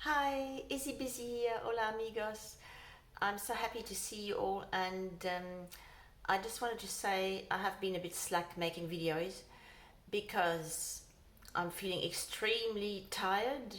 Hi, Izzy Busy here. Hola, amigos. I'm so happy to see you all, and I just wanted to say I have been a bit slack making videos because I'm feeling extremely tired,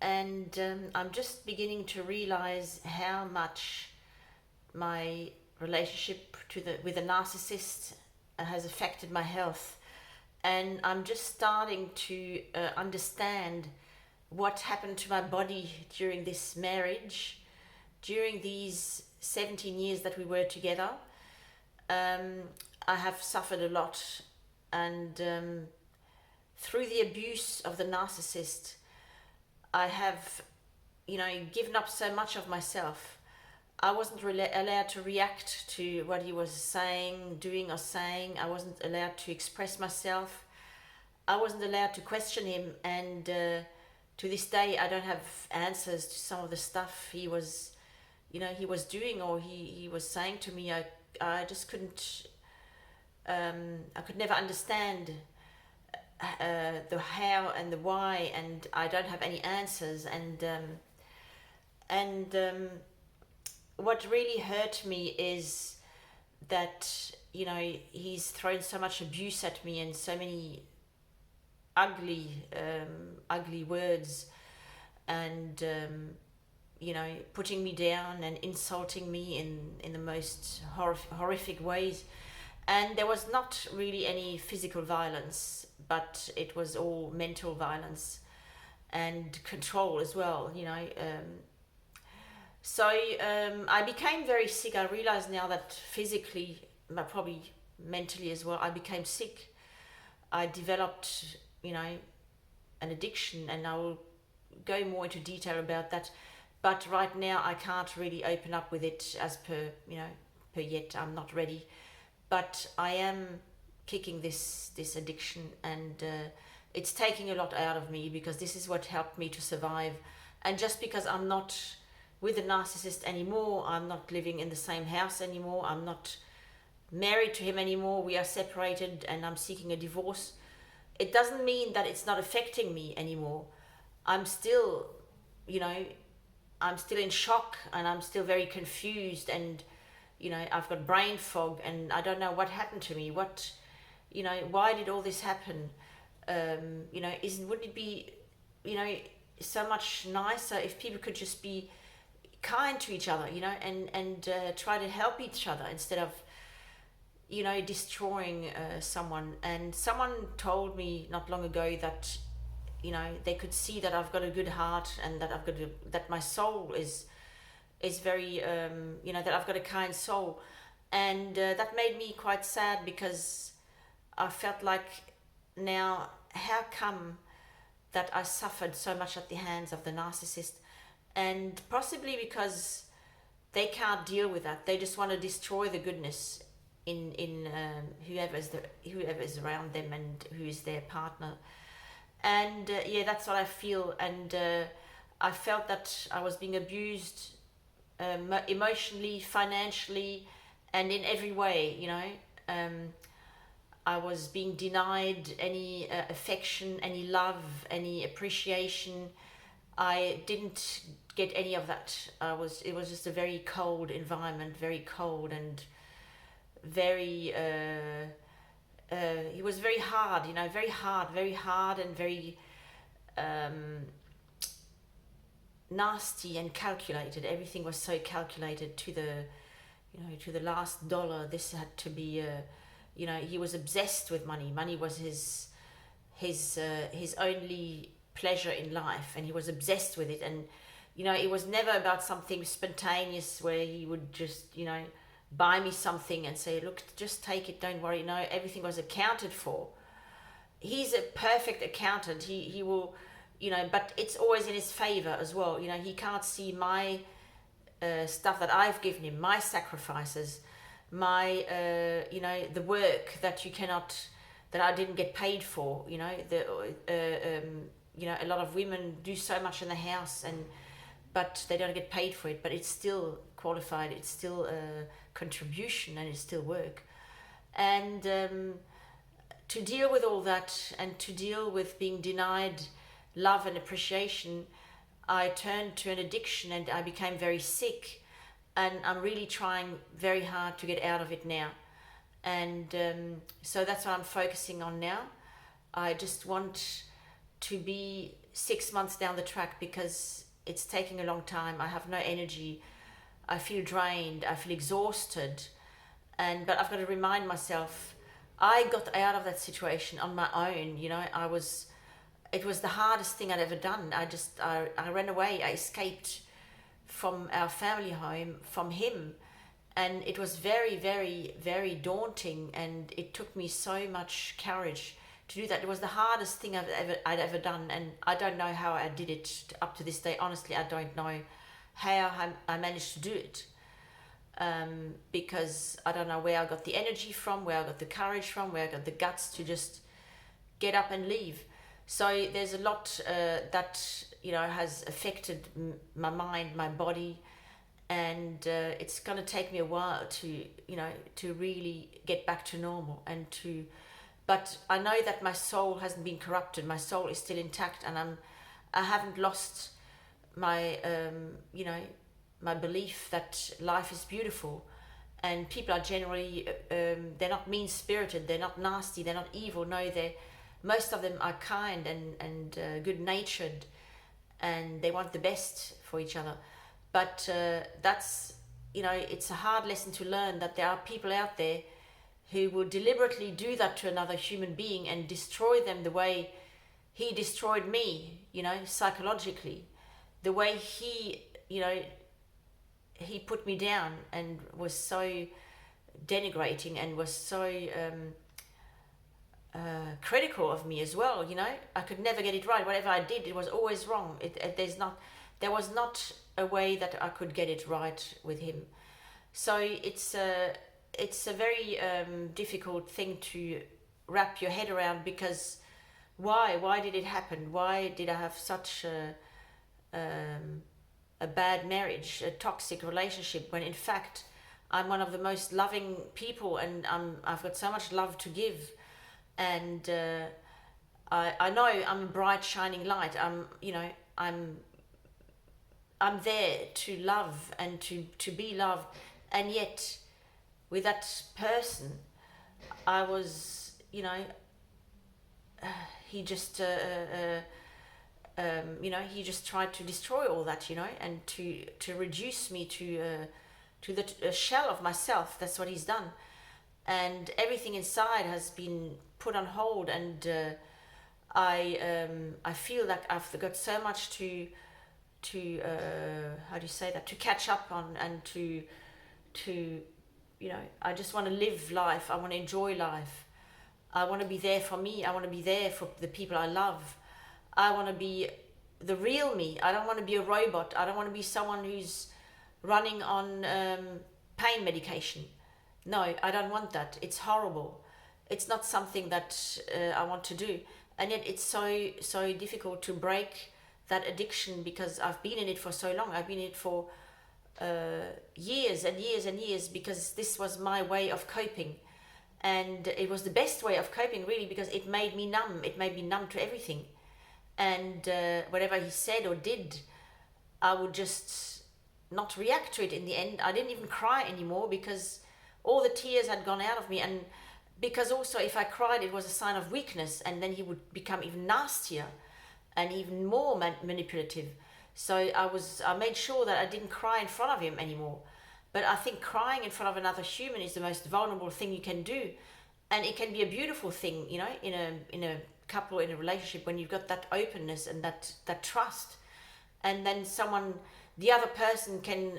and I'm just beginning to realize how much my relationship with a narcissist has affected my health, and I'm just starting to understand what happened to my body during this marriage, during these 17 years that we were together. Um, I have suffered a lot, and through the abuse of the narcissist, I have, given up so much of myself. I wasn't really allowed to react to what he was saying, doing, or saying. I wasn't allowed to express myself. I wasn't allowed to question him, and to this day, I don't have answers to some of the stuff he was doing, or he was saying to me. I just couldn't. I could never understand the how and the why, and I don't have any answers. And what really hurt me is that he's thrown so much abuse at me and so many ugly words, and putting me down and insulting me in the most horrific ways. And there was not really any physical violence, but it was all mental violence and control as well. I became very sick. I realize now that physically, but probably mentally as well, I became sick. I developed, an addiction, and I will go more into detail about that. But right now, I can't really open up with it as per yet. I'm not ready, but I am kicking this addiction, and it's taking a lot out of me, because this is what helped me to survive. And just because I'm not with a narcissist anymore, I'm not living in the same house anymore, I'm not married to him anymore, we are separated, and I'm seeking a divorce, it doesn't mean that it's not affecting me anymore. I'm still, you know, I'm still in shock, and I'm still very confused, and I've got brain fog, and I don't know what happened to me. Why did all this happen? Wouldn't it be, so much nicer if people could just be kind to each other, and try to help each other instead of, destroying someone. And someone told me not long ago that, they could see that I've got a good heart, and that that my soul is very, that I've got a kind soul. And that made me quite sad, because I felt like, now, how come that I suffered so much at the hands of the narcissist? And possibly because they can't deal with that. They just want to destroy the goodness in whoever is around them and who is their partner. And that's what I feel. And I felt that I was being abused, emotionally, financially, and in every way. I was being denied any affection, any love, any appreciation. I didn't get any of that. It was just a very cold environment, very cold, and very he was very hard, very hard, and very nasty and calculated. Everything was so calculated to the last dollar. This had to be he was obsessed with money. Money was his only pleasure in life, and he was obsessed with it. And it was never about something spontaneous where he would just buy me something and say, look, just take it, don't worry. No, everything was accounted for. He's a perfect accountant. He will, but it's always in his favor as well. He can't see my stuff that I've given him, my sacrifices, my the work that that I didn't get paid for. A lot of women do so much in the house, but they don't get paid for it. But it's still qualified. It's still a contribution, and it's still work. And to deal with all that, and to deal with being denied love and appreciation, I turned to an addiction and I became very sick, and I'm really trying very hard to get out of it now. And so that's what I'm focusing on now. I just want to be 6 months down the track because it's taking a long time. I have no energy. I feel drained. I feel exhausted. But I've got to remind myself, I got out of that situation on my own. It was the hardest thing I'd ever done. I ran away. I escaped from our family home, from him. And it was very, very, very daunting. And it took me so much courage to do that. It was the hardest thing I'd ever done. And I don't know how I did it up to this day. Honestly, I don't know how I managed to do it. Because I don't know where I got the energy from, where I got the courage from, where I got the guts to just get up and leave. So there's a lot that has affected my mind, my body, and it's going to take me a while to really get back to normal but I know that my soul hasn't been corrupted. My soul is still intact, and I haven't lost my my belief that life is beautiful, and people are generally they're not mean-spirited, they're not nasty, they're not evil. No, most of them are kind and good-natured, and they want the best for each other. But that's it's a hard lesson to learn, that there are people out there who will deliberately do that to another human being and destroy them the way he destroyed me, psychologically, the way he put me down and was so denigrating and was so critical of me as well. I could never get it right. Whatever I did, it was always wrong. There was not a way that I could get it right with him. So it's a very difficult thing to wrap your head around, because why did it happen? Why did I have such a bad marriage, a toxic relationship, when in fact I'm one of the most loving people, and I've got so much love to give, and I know I'm a bright shining light. I'm there to love and to be loved, and yet with that person I was he just he just tried to destroy all that, and to reduce me to the shell of myself. That's what he's done, and everything inside has been put on hold. And I feel like I've got so much to how do you say that? To catch up on, and to I just want to live life. I want to enjoy life. I want to be there for me. I want to be there for the people I love. I want to be the real me. I don't want to be a robot. I don't want to be someone who's running on pain medication. No, I don't want that. It's horrible. It's not something that I want to do. And yet it's so difficult to break that addiction, because I've been in it for so long. I've been in it for years and years and years, because this was my way of coping. And it was the best way of coping, really, because it made me numb. It made me numb to everything. And whatever he said or did, I would just not react to it in the end. I didn't even cry anymore, because all the tears had gone out of me. And because also if I cried, it was a sign of weakness, and then he would become even nastier and even more manipulative. So I made sure that I didn't cry in front of him anymore. But I think crying in front of another human is the most vulnerable thing you can do. And it can be a beautiful thing, in a couple, in a relationship, when you've got that openness and that trust. And then the other person can,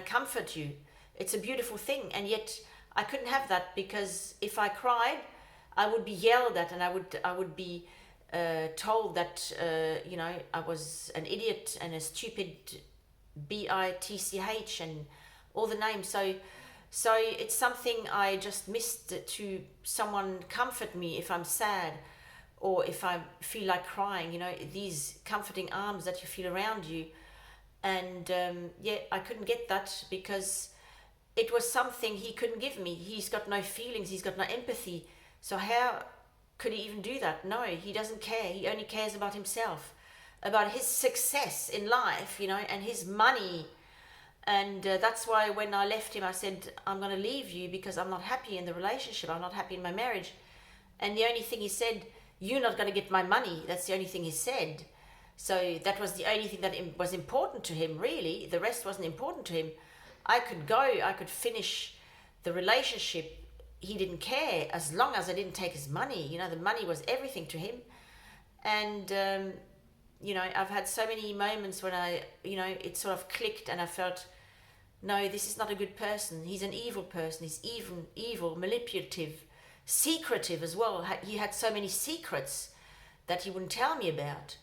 comfort you. It's a beautiful thing. And yet I couldn't have that, because if I cried, I would be yelled at, and I would be told that, I was an idiot and a stupid bitch and all the names. So it's something I just missed, to someone comfort me if I'm sad, or if I feel like crying, these comforting arms that you feel around you. And I couldn't get that, because it was something he couldn't give me. He's got no feelings, he's got no empathy. So how could he even do that? No, he doesn't care. He only cares about himself. about his success in life, you know, and his money. And that's why when I left him, I said, I'm going to leave you because I'm not happy in the relationship. I'm not happy in my marriage. And the only thing he said, you're not going to get my money. That's the only thing he said. So that was the only thing that was important to him, really. The rest wasn't important to him. I could go, I could finish the relationship. He didn't care as long as I didn't take his money. You know, the money was everything to him. And, you know, I've had so many moments when it sort of clicked and I felt, no, this is not a good person. He's an evil person. He's evil, manipulative, secretive as well. He had so many secrets that he wouldn't tell me about.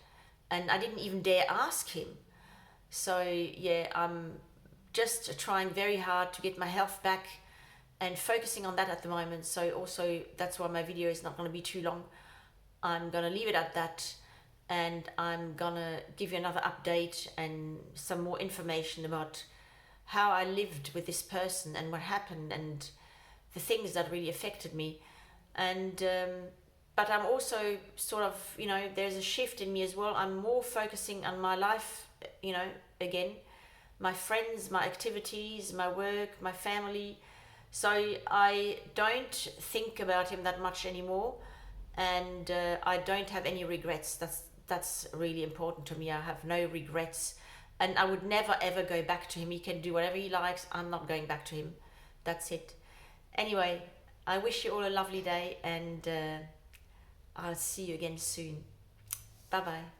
And I didn't even dare ask him. So, yeah, I'm just trying very hard to get my health back and focusing on that at the moment. So also, that's why my video is not going to be too long. I'm going to leave it at that. And I'm going to give you another update and some more information about how I lived with this person and what happened and the things that really affected me. And but I'm also sort of, you know, there's a shift in me as well. I'm more focusing on my life, you know, again, my friends, my activities, my work, my family. So I don't think about him that much anymore, and I don't have any regrets. That's really important to me. I have no regrets, and I would never ever go back to him. He can do whatever he likes. I'm not going back to him. That's it. Anyway, I wish you all a lovely day, and I'll see you again soon. Bye bye.